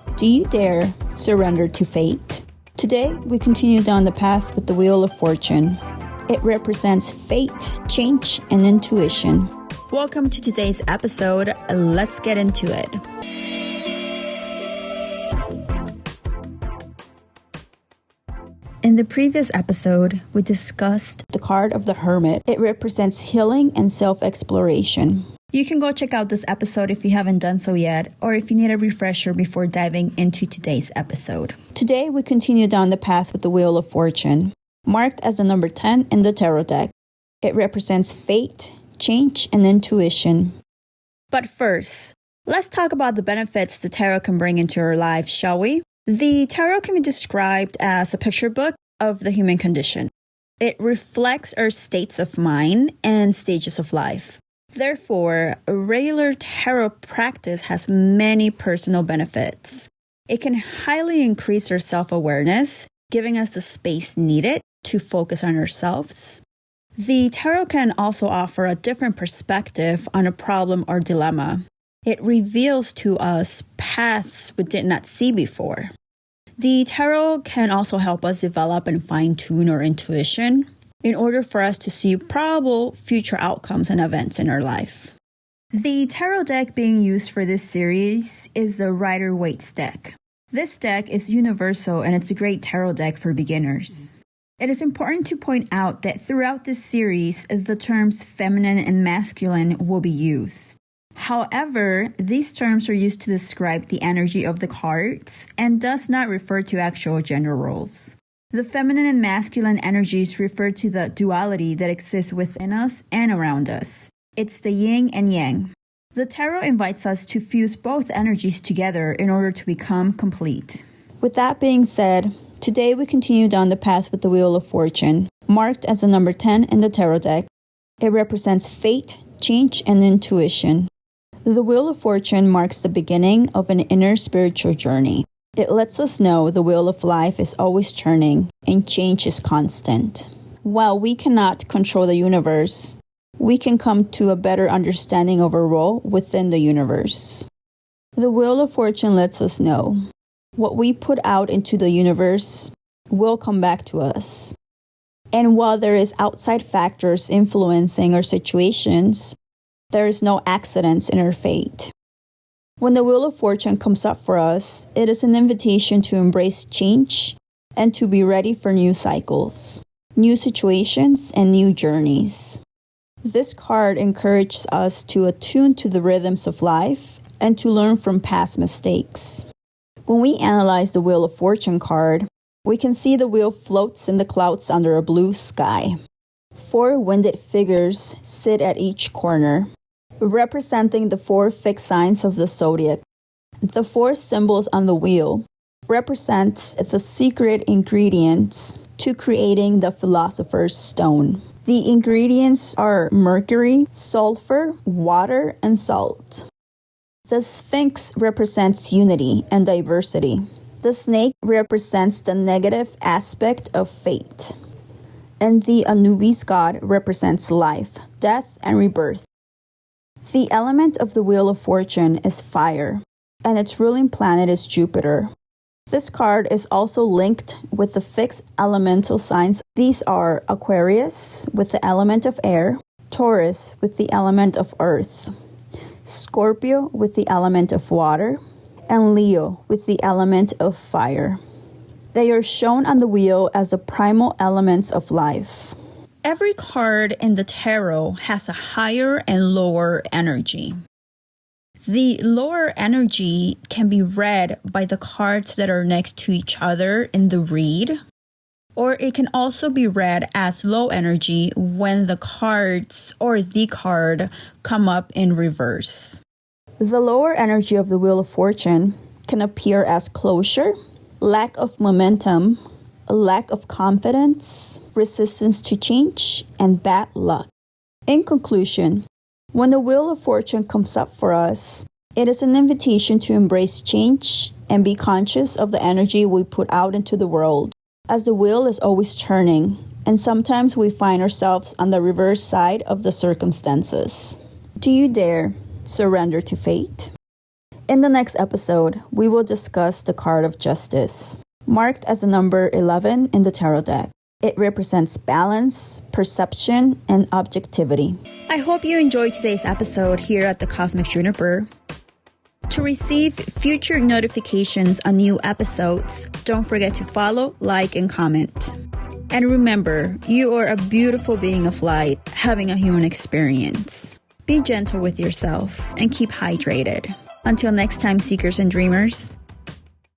Do you dare surrender to fate? Today, we continue down the path with the Wheel of Fortune. It represents fate, change, and intuition. Welcome to today's episode. Let's get into it. In the previous episode, we discussed the card of the Hermit. It represents healing and self-exploration. You can go check out this episode if you haven't done so yet, or if you need a refresher before diving into today's episode. Today, we continue down the path with the Wheel of Fortune, marked as the number 10 in the tarot deck. It represents fate, change, and intuition. But first, let's talk about the benefits the tarot can bring into our lives, shall we? The tarot can be described as a picture book of the human condition. It reflects our states of mind and stages of life. Therefore, a regular tarot practice has many personal benefits. It can highly increase our self-awareness, giving us the space needed to focus on ourselves. The tarot can also offer a different perspective on a problem or dilemma. It reveals to us paths we did not see before. The tarot can also help us develop and fine-tune our intuition in order for us to see probable future outcomes and events in our life. The tarot deck being used for this series is the Rider-Waite's deck. This deck is universal and it's a great tarot deck for beginners. It is important to point out that throughout this series, the terms feminine and masculine will be used. However, these terms are used to describe the energy of the cards and does not refer to actual gender roles. The feminine and masculine energies refer to the duality that exists within us and around us. It's the yin and yang. The tarot invites us to fuse both energies together in order to become complete. With that being said, today we continue down the path with the Wheel of Fortune, marked as the number 10 in the tarot deck. It represents fate, change, and intuition. The Wheel of Fortune marks the beginning of an inner spiritual journey. It lets us know the wheel of life is always turning and change is constant. While we cannot control the universe, we can come to a better understanding of our role within the universe. The Wheel of Fortune lets us know what we put out into the universe will come back to us. And while there is outside factors influencing our situations, there is no accidents in our fate. When the Wheel of Fortune comes up for us, it is an invitation to embrace change and to be ready for new cycles, new situations, and new journeys. This card encourages us to attune to the rhythms of life and to learn from past mistakes. When we analyze the Wheel of Fortune card, we can see the wheel floats in the clouds under a blue sky. 4 winged figures sit at each corner, representing the 4 fixed signs of the zodiac. The 4 symbols on the wheel represents the secret ingredients to creating the Philosopher's Stone. The ingredients are mercury, sulfur, water, and salt. The Sphinx represents unity and diversity. The snake represents the negative aspect of fate. And the Anubis god represents life, death, and rebirth. The element of the Wheel of Fortune is fire, and its ruling planet is Jupiter. This card is also linked with the fixed elemental signs. These are Aquarius with the element of air, Taurus with the element of earth, Scorpio with the element of water, and Leo with the element of fire. They are shown on the wheel as the primal elements of life. Every card in the tarot has a higher and lower energy. The lower energy can be read by the cards that are next to each other in the read, or it can also be read as low energy when the cards or the card come up in reverse. The lower energy of the Wheel of Fortune can appear as closure, lack of momentum, a lack of confidence, resistance to change, and bad luck. In conclusion, when the Wheel of Fortune comes up for us, it is an invitation to embrace change and be conscious of the energy we put out into the world, as the wheel is always turning, and sometimes we find ourselves on the reverse side of the circumstances. Do you dare surrender to fate? In the next episode, we will discuss the card of justice, marked as the number 11 in the tarot deck. It represents balance, perception, and objectivity. I hope you enjoyed today's episode here at the Cosmic Juniper. To receive future notifications on new episodes, don't forget to follow, like, and comment. And remember, you are a beautiful being of light, having a human experience. Be gentle with yourself and keep hydrated. Until next time, seekers and dreamers.